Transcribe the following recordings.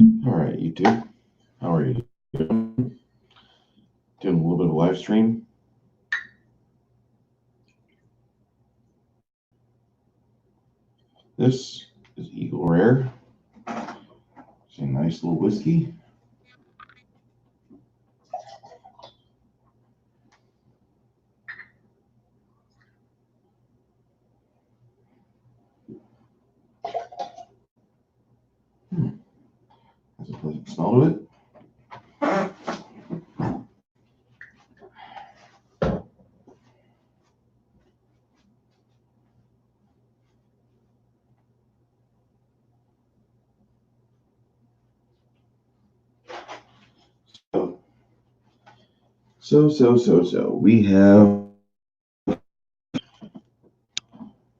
All right, YouTube. How are you doing? Doing a little bit of live stream. This is Eagle Rare. It's a nice little whiskey. Has a pleasant smell to it. So. We have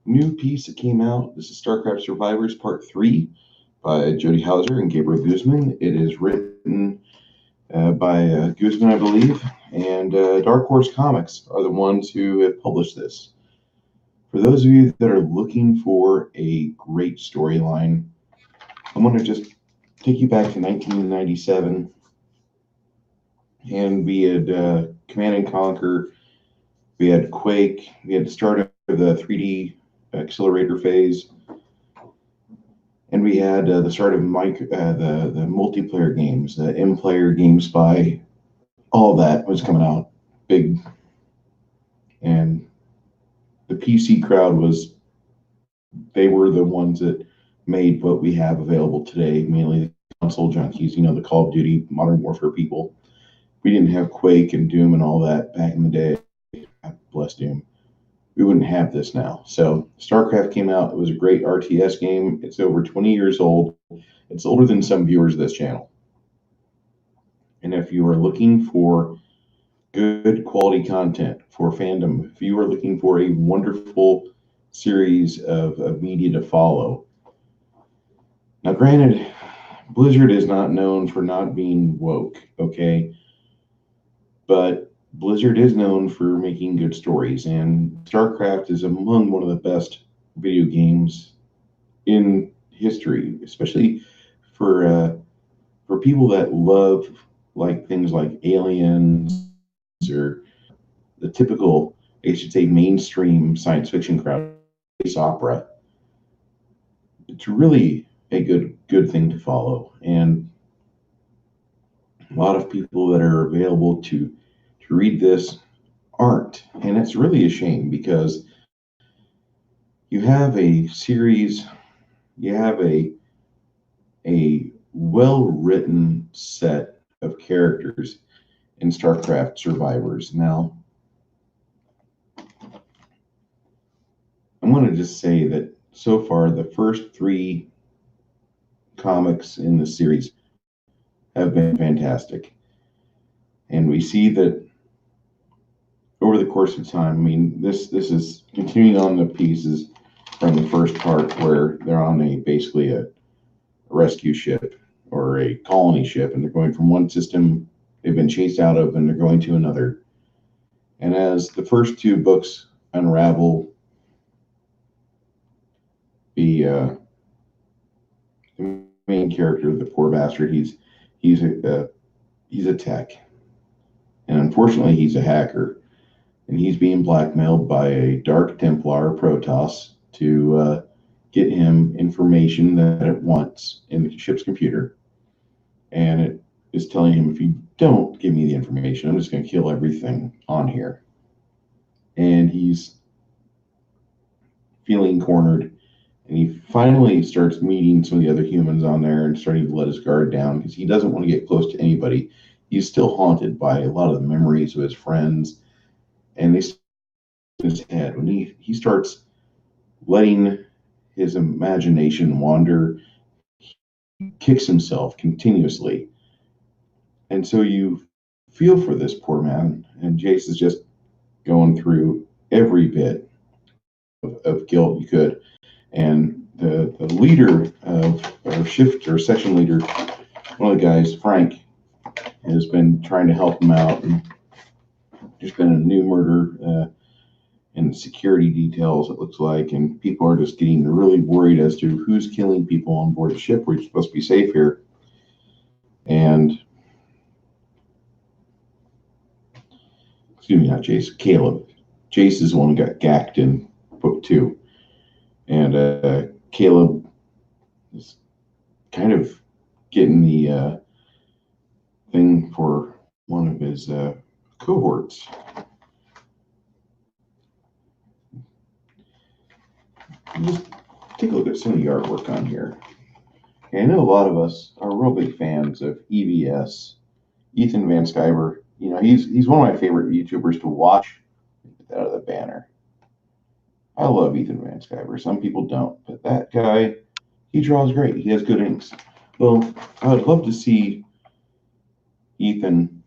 new piece that came out. This is Starcraft Survivors Part 3 by Jody Hauser and Gabriel Guzman. It is written by Guzman, I believe, and Dark Horse Comics are the ones who have published this. For those of you that are looking for a great storyline, I'm going to just take you back to 1997, and we had Command and Conquer, we had Quake, we had the start of the 3D accelerator phase, and we had the start of the multiplayer games, the M-Player, GameSpy, all that was coming out big, and the PC crowd they were the ones that made what we have available today, mainly the console junkies, the Call of Duty, Modern Warfare people. We didn't have Quake and Doom and all that back in the day. God bless Doom. We wouldn't have this now. So Starcraft came out. It was a great RTS game. It's over 20 years old. It's older than some viewers of this channel. And if you are looking for good quality content for fandom, if you are looking for a wonderful series of media to follow. Now, granted, Blizzard is not known for not being woke, okay? But Blizzard is known for making good stories, and Starcraft is among one of the best video games in history, especially for people that love like things like Aliens or the typical, I should say, mainstream science fiction crowd, space opera. It's really a good thing to follow, and a lot of people that are available to read this aren't, and it's really a shame because you have a series, you have a well-written set of characters in Starcraft Survivors. Now, I'm going to just say that so far the first 3 comics in the series have been fantastic, and we see that over the course of time. I mean, this is continuing on the pieces from the first part where they're on basically a rescue ship or a colony ship, and they're going from one system they've been chased out of, and they're going to another. And as the first 2 books unravel, the main character, the poor bastard, he's a tech, and unfortunately, he's a hacker, and he's being blackmailed by a Dark Templar, Protoss, to get him information that it wants in the ship's computer. And it is telling him, if you don't give me the information, I'm just going to kill everything on here. And he's feeling cornered. And he finally starts meeting some of the other humans on there and starting to let his guard down because he doesn't want to get close to anybody. He's still haunted by a lot of the memories of his friends. And they in his head when he starts letting his imagination wander, he kicks himself continuously. And so you feel for this poor man, and Jace is just going through every bit of guilt you could. And the leader of our shift or section leader, one of the guys, Frank, has been trying to help him out. And there's been a new murder and security details, it looks like, and people are just getting really worried as to who's killing people on board the ship. We're supposed to be safe here. And excuse me, not Jace, Caleb. Jace is the one who got gacked in book 2, and Caleb is kind of getting the thing for one of his cohorts. Just take a look at some of the artwork on here. And I know a lot of us are real big fans of EVS, Ethan Van Sciver. You know, he's one of my favorite YouTubers to watch. Get that out of the banner. I love Ethan Van Sciver. Some people don't, but that guy, he draws great. He has good inks. Well, I would love to see Ethan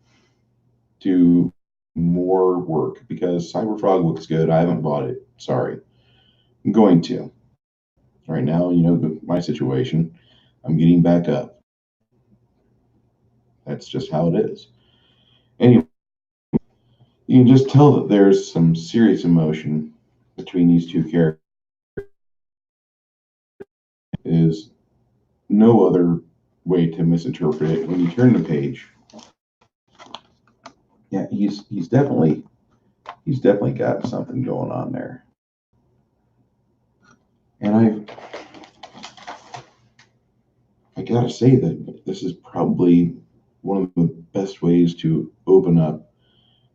do more work because Cyberfrog looks good. I haven't bought it. Sorry. I'm going to. Right now, you know, my situation, I'm getting back up. That's just how it is. Anyway, you can just tell that there's some serious emotion between these two characters. Is no other way to misinterpret it. When you turn the page, yeah, he's definitely got something going on there. And I gotta say that this is probably one of the best ways to open up.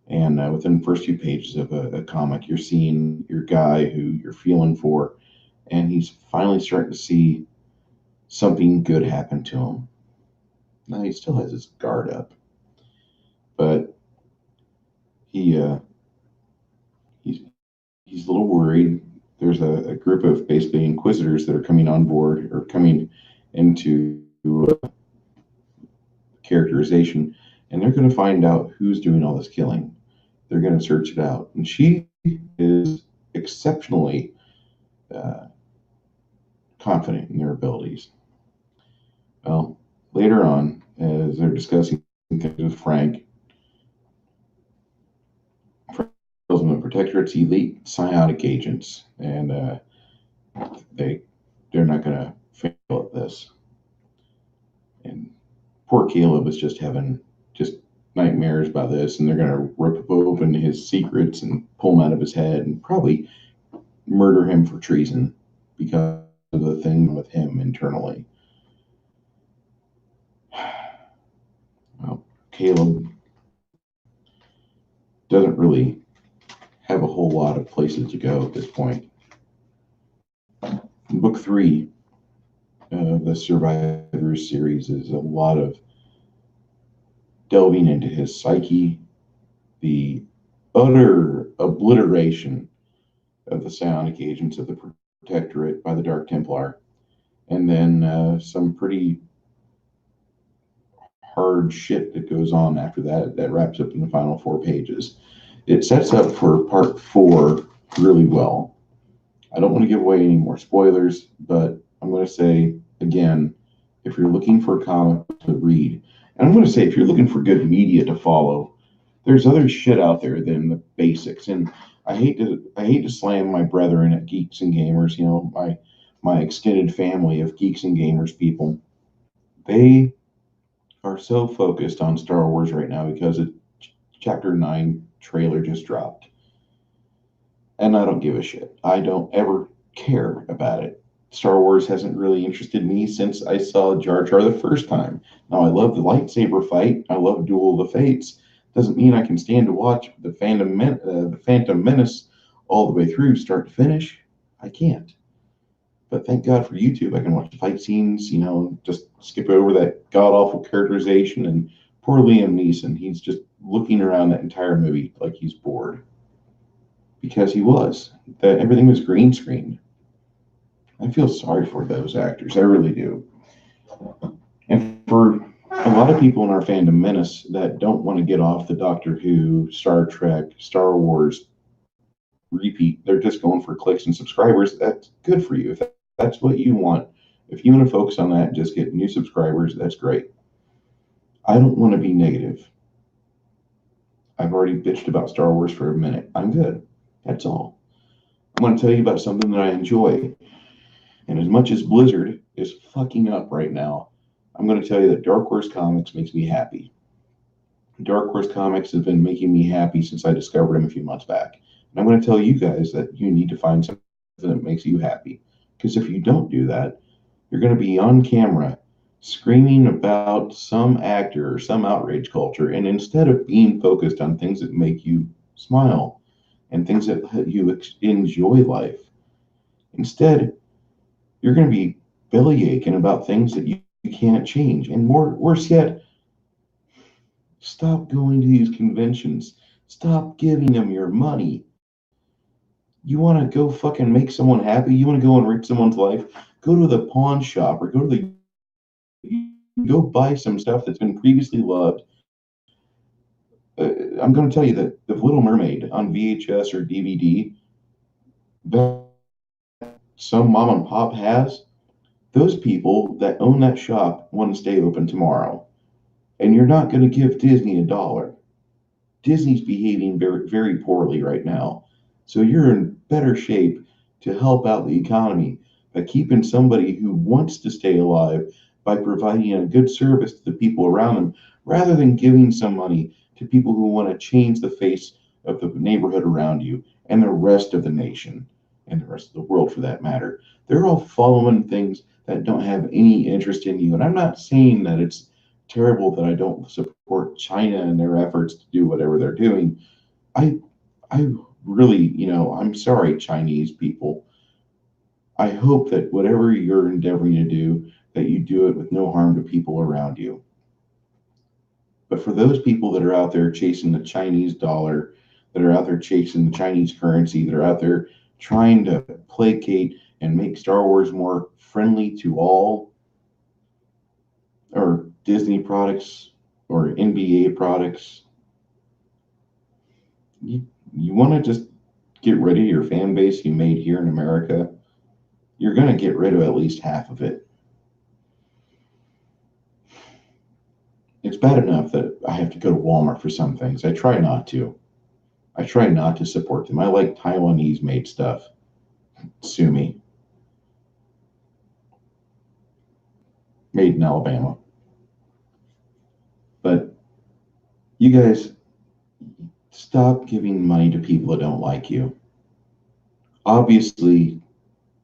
And within the first few pages of a comic, you're seeing your guy who you're feeling for, and he's finally starting to see something good happen to him. Now he still has his guard up, but he's a little worried. There's a group of basically inquisitors that are coming on board or coming into characterization, and they're going to find out who's doing all this killing. They're going to search it out, and she is exceptionally confident in their abilities. Well, later on, as they're discussing things with Frank tells them the Protectorate's elite psionic agents, and they're not going to fail at this. And poor Caleb is just having just nightmares about this, and they're going to rip open his secrets and pull him out of his head and probably murder him for treason because of the thing with him internally. Well, Caleb doesn't really have a whole lot of places to go at this point. In book 3 of the Survivors series is a lot of delving into his psyche, the utter obliteration of the psionic agents of the Protectorate by the Dark Templar, and then some pretty hard shit that goes on after that that wraps up in the final 4 pages. It sets up for part 4 really well. I don't want to give away any more spoilers, but I'm going to say again, if you're looking for a comic to read, and I'm going to say if you're looking for good media to follow, there's other shit out there than the basics. And I hate to slam my brethren at Geeks and Gamers, you know, my extended family of Geeks and Gamers people. They are so focused on Star Wars right now because a Chapter 9 trailer just dropped. And I don't give a shit. I don't ever care about it. Star Wars hasn't really interested me since I saw Jar Jar the first time. Now, I love the lightsaber fight. I love Duel of the Fates. Doesn't mean I can stand to watch the Phantom Menace all the way through, start to finish. I can't. But thank God for YouTube. I can watch the fight scenes, you know, just skip over that god-awful characterization. And poor Liam Neeson, he's just looking around that entire movie like he's bored. Because he was. That everything was green screened. I feel sorry for those actors. I really do. And for a lot of people in our fandom menace that don't want to get off the Doctor Who, Star Trek, Star Wars repeat, they're just going for clicks and subscribers. That's good for you. If that's what you want, if you want to focus on that and just get new subscribers, that's great. I don't want to be negative. I've already bitched about Star Wars for a minute. I'm good. That's all. I'm going to tell you about something that I enjoy. And as much as Blizzard is fucking up right now, I'm going to tell you that Dark Horse Comics makes me happy. Dark Horse Comics has been making me happy since I discovered him a few months back. And I'm going to tell you guys that you need to find something that makes you happy. Because if you don't do that, you're going to be on camera screaming about some actor or some outrage culture. And instead of being focused on things that make you smile and things that let you enjoy life, instead, you're going to be belly aching about things that you can't change. And worse yet, stop going to these conventions. Stop giving them your money. You want to go fucking make someone happy? You want to go enrich someone's life? Go to the pawn shop or go to the go buy some stuff that's been previously loved. I'm going to tell you that the Little Mermaid on VHS or DVD that some mom and pop has, those people that own that shop want to stay open tomorrow. And you're not going to give Disney a dollar. Disney's behaving very, very poorly right now. So you're in better shape to help out the economy by keeping somebody who wants to stay alive by providing a good service to the people around them rather than giving some money to people who want to change the face of the neighborhood around you and the rest of the nation and the rest of the world for that matter. They're all following things that don't have any interest in you. And I'm not saying that it's terrible that I don't support China and their efforts to do whatever they're doing. I I really, I'm sorry, Chinese people. I hope that whatever you're endeavoring to do, that you do it with no harm to people around you. But for those people that are out there chasing the Chinese dollar, that are out there chasing the Chinese currency, that are out there trying to placate and make Star Wars more friendly to all, or Disney products, or NBA products, you want to just get rid of your fan base you made here in America, you're going to get rid of at least half of it. It's bad enough that I have to go to Walmart for some things. I try not to. I try not to support them. I like Taiwanese made stuff. Sue me. Made in Alabama. But you guys, stop giving money to people that don't like you. Obviously,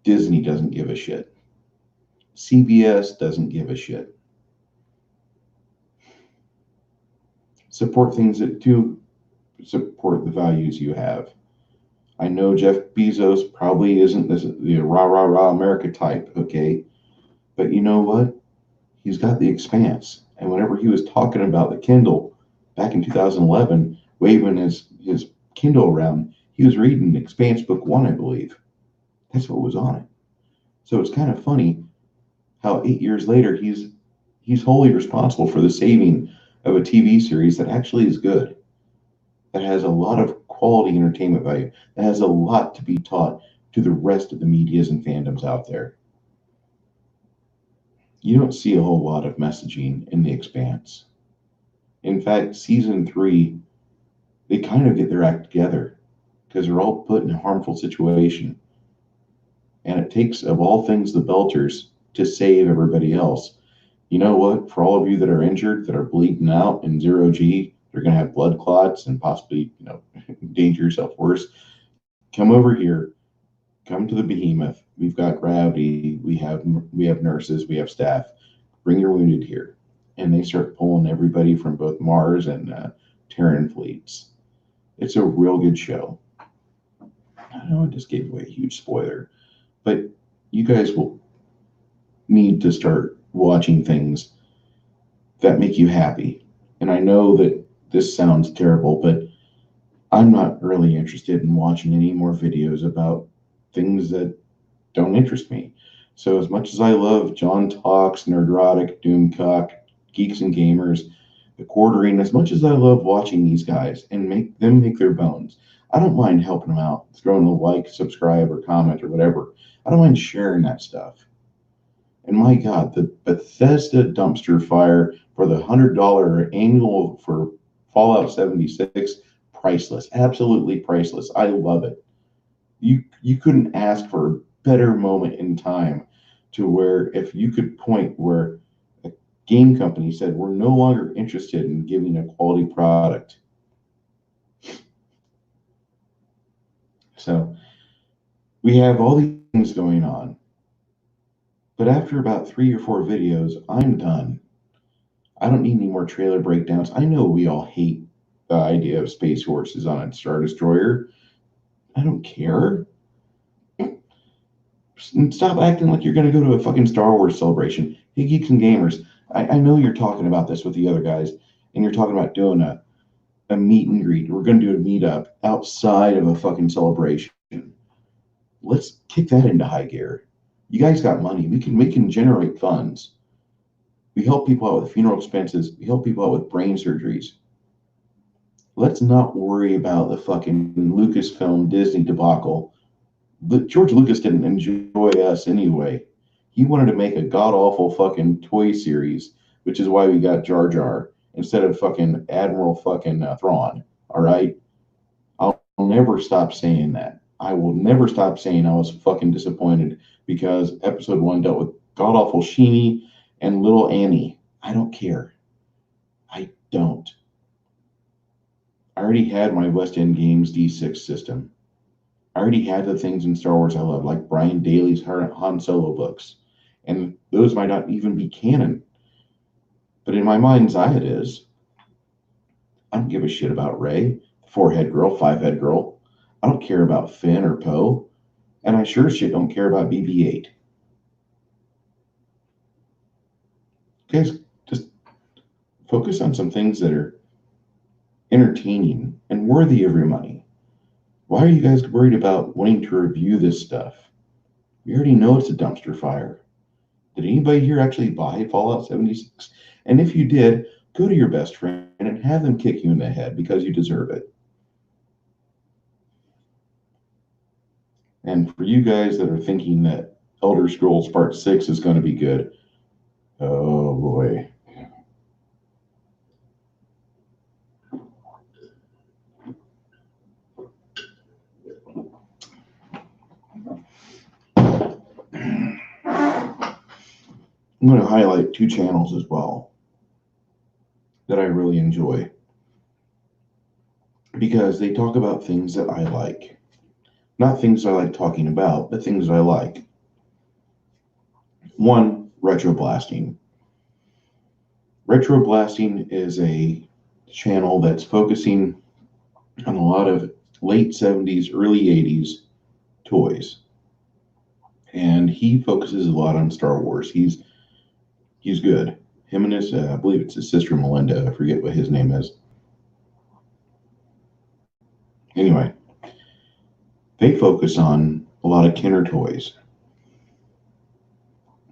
Disney doesn't give a shit. CBS doesn't give a shit. Support things that do support the values you have. I know Jeff Bezos probably isn't the rah rah rah America type, okay? But you know what? He's got the expanse. And whenever he was talking about the Kindle back in 2011, waving his Kindle around, he was reading Expanse Book One, I believe. That's what was on it. So it's kind of funny how 8 years later he's wholly responsible for the saving of a TV series that actually is good, that has a lot of quality entertainment value, that has a lot to be taught to the rest of the medias and fandoms out there. You don't see a whole lot of messaging in The Expanse. In fact, season 3, they kind of get their act together because they're all put in a harmful situation. And it takes, of all things, the Belters to save everybody else. You know what? For all of you that are injured, that are bleeding out in 0G, they're going to have blood clots and possibly, endanger yourself worse. Come over here. Come to the behemoth. We've got gravity. We have nurses. We have staff. Bring your wounded here. And they start pulling everybody from both Mars and Terran fleets. It's a real good show. I know I just gave away a huge spoiler, but you guys will need to start watching things that make you happy. And I know that this sounds terrible, but I'm not really interested in watching any more videos about things that don't interest me. So as much as I love John Talks, Nerdrotic, Doomcock, Geeks and Gamers, The Quartering, as much as I love watching these guys and make them make their bones, I don't mind helping them out, throwing a like, subscribe, or comment or whatever. I don't mind sharing that stuff. And my God, the Bethesda dumpster fire for the $100 annual for Fallout 76, priceless, absolutely priceless. I love it. You couldn't ask for a better moment in time to where if you could point where game company said we're no longer interested in giving a quality product. So we have all these things going on. But after about 3 or 4 videos, I'm done. I don't need any more trailer breakdowns. I know we all hate the idea of space horses on a Star Destroyer. I don't care. Stop acting like you're going to go to a fucking Star Wars celebration. Hey, geeks and gamers, I know you're talking about this with the other guys, and you're talking about doing a meet and greet. We're going to do a meetup outside of a fucking celebration. Let's kick that into high gear. You guys got money. We can generate funds. We help people out with funeral expenses. We help people out with brain surgeries. Let's not worry about the fucking Lucasfilm Disney debacle. George Lucas didn't enjoy us anyway. He wanted to make a god-awful fucking toy series, which is why we got Jar Jar instead of fucking Admiral fucking Thrawn. All right? I'll never stop saying that. I will never stop saying I was fucking disappointed because episode 1 dealt with god-awful Sheeny and little Annie. I don't care. I don't. I already had my West End Games D6 system. I already had the things in Star Wars I love, like Brian Daley's Han Solo books. And those might not even be canon. But in my mind's eye, it is. I don't give a shit about Rey, the 4-head girl, 5-head girl. I don't care about Finn or Poe. And I sure shit don't care about BB-8. Guys, just focus on some things that are entertaining and worthy of your money. Why are you guys worried about wanting to review this stuff? We already know it's a dumpster fire. Did anybody here actually buy Fallout 76? And if you did, go to your best friend and have them kick you in the head because you deserve it. And for you guys that are thinking that Elder Scrolls Part 6 is going to be good, oh boy. I'm going to highlight 2 channels as well that I really enjoy because they talk about things that I like. Not things I like talking about, but things I like. One, Retro Blasting. Retro Blasting is a channel that's focusing on a lot of late 70s, early 80s toys. And he focuses a lot on Star Wars. He's good. Him and his, I believe it's his sister Melinda. I forget what his name is. Anyway, they focus on a lot of Kenner toys.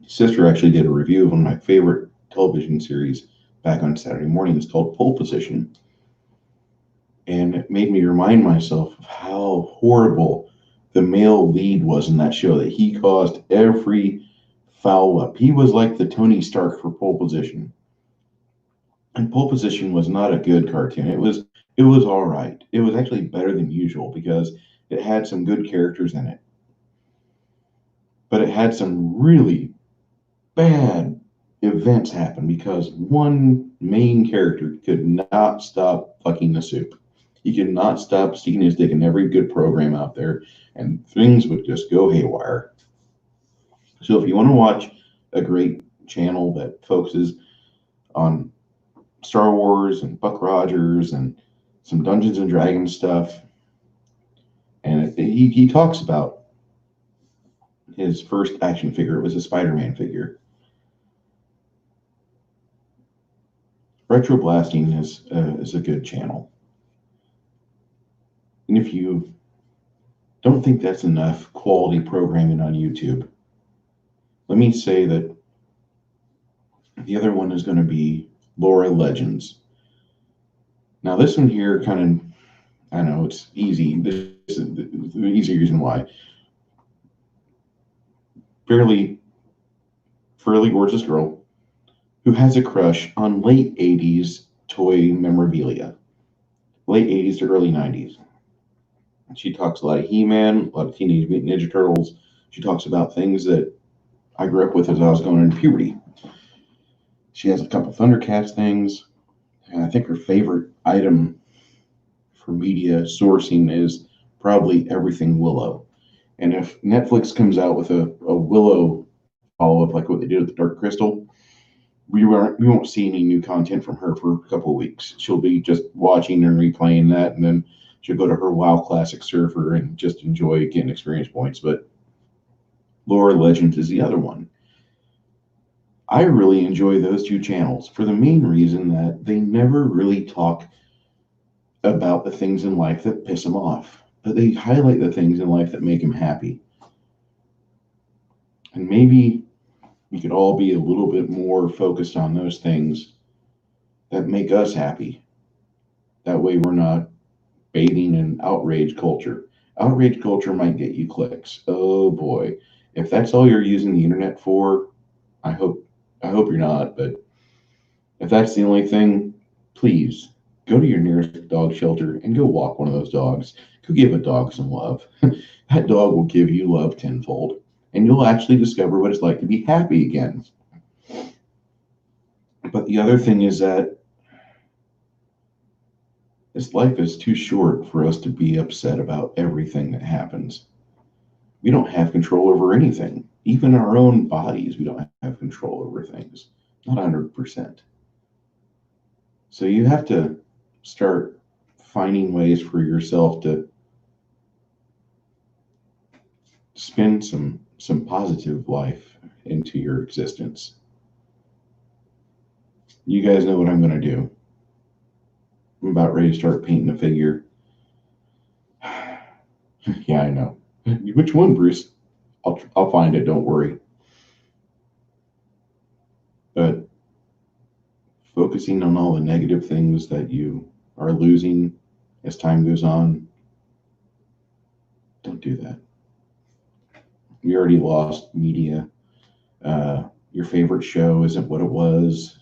His sister actually did a review of one of my favorite television series back on Saturday mornings called Pole Position. And it made me remind myself of how horrible the male lead was in that show, that he caused every foul up. He was like the Tony Stark for Pole Position. And Pole Position was not a good cartoon. It was all right. It was actually better than usual because it had some good characters in it. But it had some really bad events happen because one main character could not stop fucking the soup. He could not stop sticking his dick in every good program out there, and things would just go haywire. So if you want to watch a great channel that focuses on Star Wars and Buck Rogers and some Dungeons and Dragons stuff, and he talks about his first action figure. It was a Spider-Man figure. Retro Blasting is a good channel. And if you don't think that's enough quality programming on YouTube, let me say that the other one is going to be Laura Legends. Now, this one here kind of, I know it's easy. This is the easy reason why. Fairly gorgeous girl who has a crush on late 80s toy memorabilia, late 80s to early 90s. She talks a lot of He-Man, a lot of Teenage Mutant Ninja Turtles. She talks about things that I grew up with as I was going into puberty. She has a couple Thundercats things. And I think her favorite item for media sourcing is probably everything Willow. And if Netflix comes out with a Willow follow-up like what they did with the Dark Crystal, we won't see any new content from her for a couple of weeks. She'll be just watching and replaying that, and then she'll go to her WoW Classic server and just enjoy getting experience points. But Lore Legends is the other one. I really enjoy those two channels for the main reason that they never really talk about the things in life that piss them off, but they highlight the things in life that make them happy. And maybe we could all be a little bit more focused on those things that make us happy. That way we're not bathing in outrage culture. Outrage culture might get you clicks. Oh boy. If that's all you're using the internet for, I hope you're not, but if that's the only thing, please go to your nearest dog shelter and go walk one of those dogs. Go give a dog some love. That dog will give you love tenfold, and you'll actually discover what it's like to be happy again. But the other thing is that this life is too short for us to be upset about everything that happens. We don't have control over anything. Even our own bodies, we don't have control over things. Not 100%. So you have to start finding ways for yourself to spin some positive life into your existence. You guys know what I'm going to do. I'm about ready to start painting a figure. Yeah, I know. Which one, Bruce? I'll find it, don't worry. But focusing on all the negative things that you are losing as time goes on, don't do that. You already lost media. Your favorite show isn't what it was.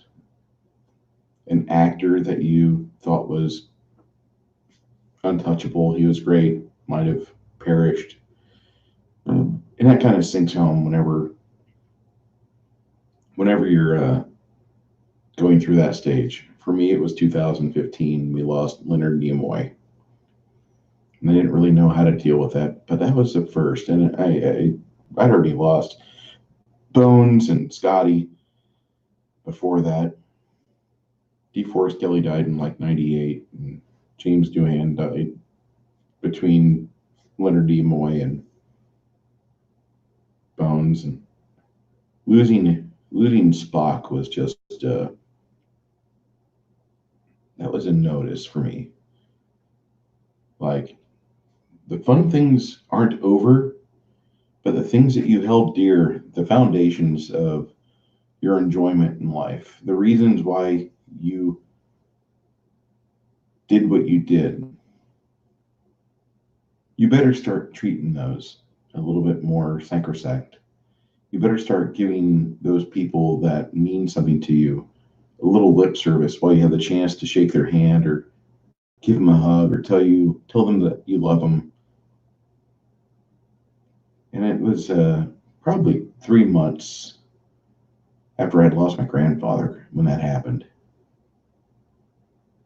An actor that you thought was untouchable, he was great, might have perished. And that kind of sinks home whenever you're going through that stage. For me, it was 2015. We lost Leonard Nimoy. And I didn't really know how to deal with that, but that was the first. And I'd already lost Bones and Scotty before that. DeForest Kelly died in like 98, and James Doohan died between Leonard Nimoy and Bones. And losing Spock was just that was a notice for me. Like, the fun things aren't over, but the things that you held dear, the foundations of your enjoyment in life, the reasons why you did what you did, you better start treating those a little bit more sacrosanct. You better start giving those people that mean something to you a little lip service while you have the chance to shake their hand or give them a hug or tell them that you love them. And it was probably 3 months after I'd lost my grandfather when that happened.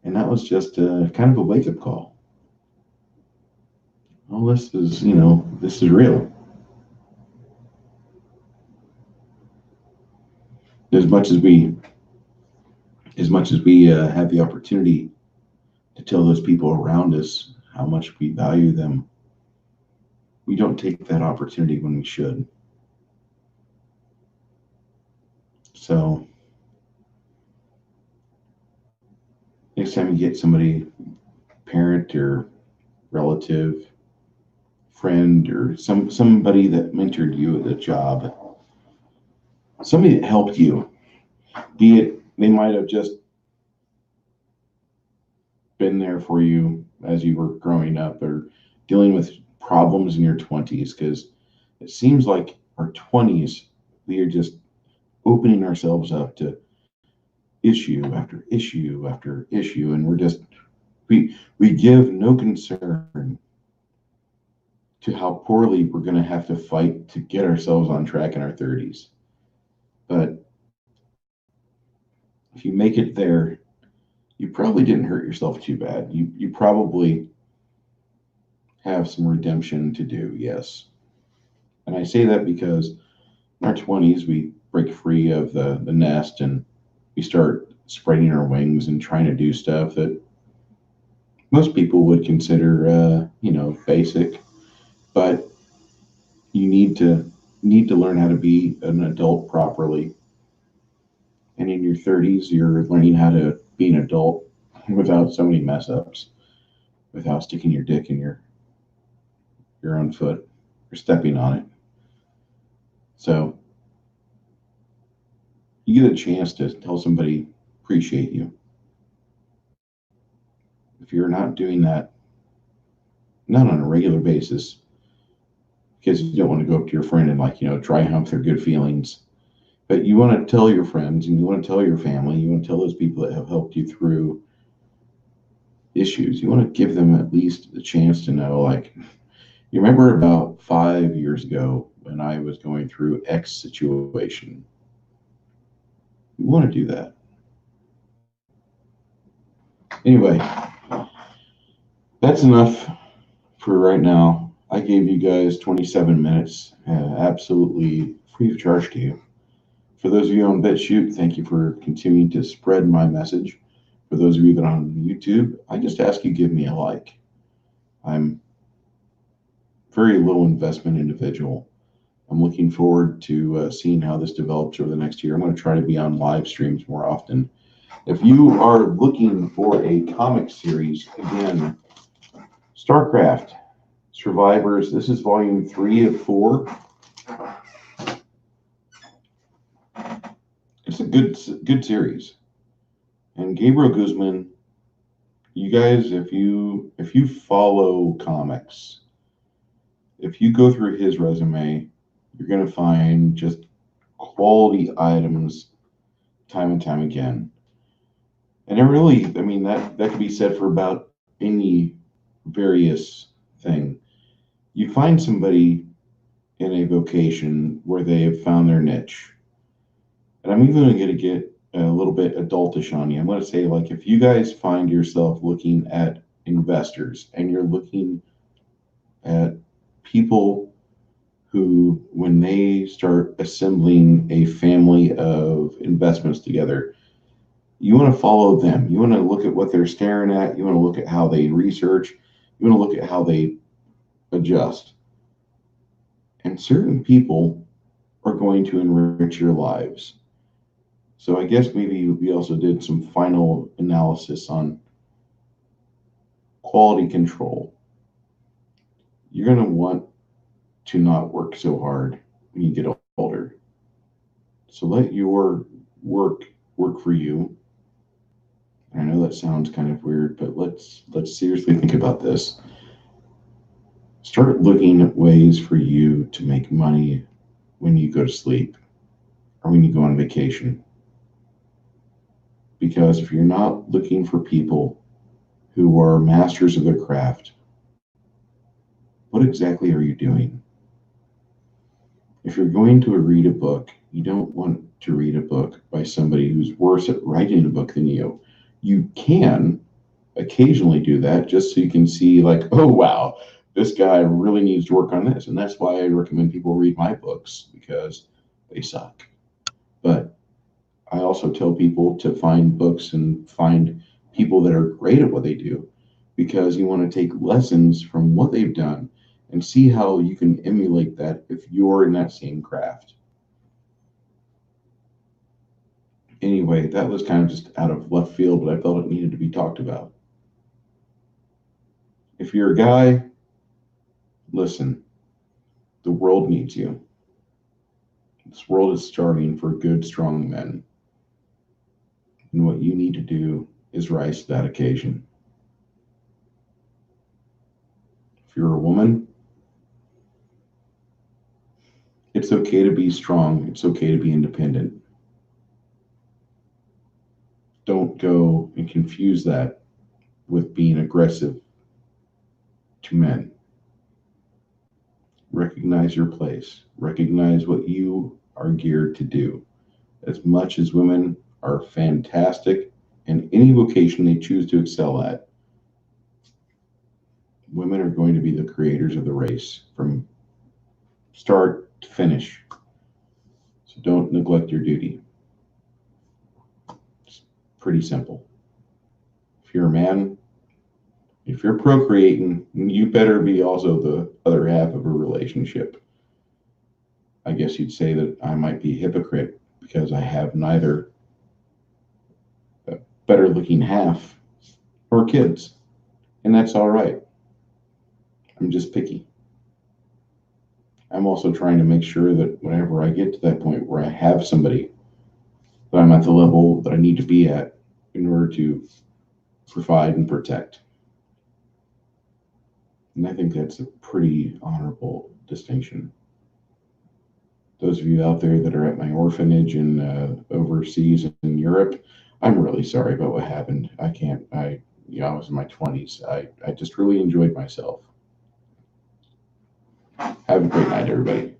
And that was just kind of a wake-up call. Well, this is real. As much as we have the opportunity to tell those people around us how much we value them, we don't take that opportunity when we should. So next time you get somebody, parent or relative, friend, or somebody that mentored you at a job, somebody that helped you, be it they might have just been there for you as you were growing up or dealing with problems in your 20s, because it seems like our 20s, we are just opening ourselves up to issue after issue after issue, and we give no concern to how poorly we're going to have to fight to get ourselves on track in our 30s. But if you make it there, you probably didn't hurt yourself too bad. You probably have some redemption to do, yes. And I say that because in our 20s, we break free of the nest and we start spreading our wings and trying to do stuff that most people would consider, basic. But you need to learn how to be an adult properly. And in your 30s, you're learning how to be an adult without so many mess ups, without sticking your dick in your own foot or stepping on it. So you get a chance to tell somebody appreciate you. If you're not doing that, not on a regular basis, because you don't want to go up to your friend and dry hump their good feelings, but you want to tell your friends and you want to tell your family, you want to tell those people that have helped you through issues. You want to give them at least the chance to know, like, you remember about 5 years ago when I was going through X situation. You want to do that. Anyway, that's enough for right now. I gave you guys 27 minutes, absolutely free of charge to you. For those of you on BitChute, thank you for continuing to spread my message. For those of you that are on YouTube, I just ask you give me a like. I'm very low investment individual. I'm looking forward to seeing how this develops over the next year. I'm going to try to be on live streams more often. If you are looking for a comic series, again, Starcraft, Survivors, this is volume 3 of 4. It's a good series. And Gabriel Guzman, you guys, if you follow comics, if you go through his resume, you're going to find just quality items time and time again. And it really, that could be said for about any various thing. You find somebody in a vocation where they have found their niche. And I'm even going to get a little bit adultish on you. I'm going to say, like, if you guys find yourself looking at investors and you're looking at people who, when they start assembling a family of investments together, you want to follow them. You want to look at what they're staring at. You want to look at how they research. You want to look at how they adjust. And certain people are going to enrich your lives. So I guess maybe we also did some final analysis on quality control. You're going to want to not work so hard when you get older. So let your work for you. I know that sounds kind of weird, but let's seriously think about this. Start looking at ways for you to make money when you go to sleep or when you go on vacation. Because if you're not looking for people who are masters of their craft, what exactly are you doing? If you're going to read a book, you don't want to read a book by somebody who's worse at writing a book than you. You can occasionally do that just so you can see, like, oh, wow, this guy really needs to work on this. And that's why I recommend people read my books, because they suck. But I also tell people to find books and find people that are great at what they do, because you want to take lessons from what they've done and see how you can emulate that if you're in that same craft. Anyway, that was kind of just out of left field, but I felt it needed to be talked about. If you're a guy, listen, the world needs you. This world is starving for good, strong men. And what you need to do is rise to that occasion. If you're a woman, it's okay to be strong. It's okay to be independent. Don't go and confuse that with being aggressive to men. Recognize your place. Recognize what you are geared to do. As much as women are fantastic in any vocation they choose to excel at. Women are going to be the creators of the race from start to finish. So don't neglect your duty. It's pretty simple. If you're a man, if you're procreating, you better be also the other half of a relationship. I guess you'd say that I might be a hypocrite because I have neither a better looking half or kids. And that's all right. I'm just picky. I'm also trying to make sure that whenever I get to that point where I have somebody, that I'm at the level that I need to be at in order to provide and protect. And I think that's a pretty honorable distinction. Those of you out there that are at my orphanage and overseas in Europe, I'm really sorry about what happened. I was in my 20s. I just really enjoyed myself. Have a great night, everybody.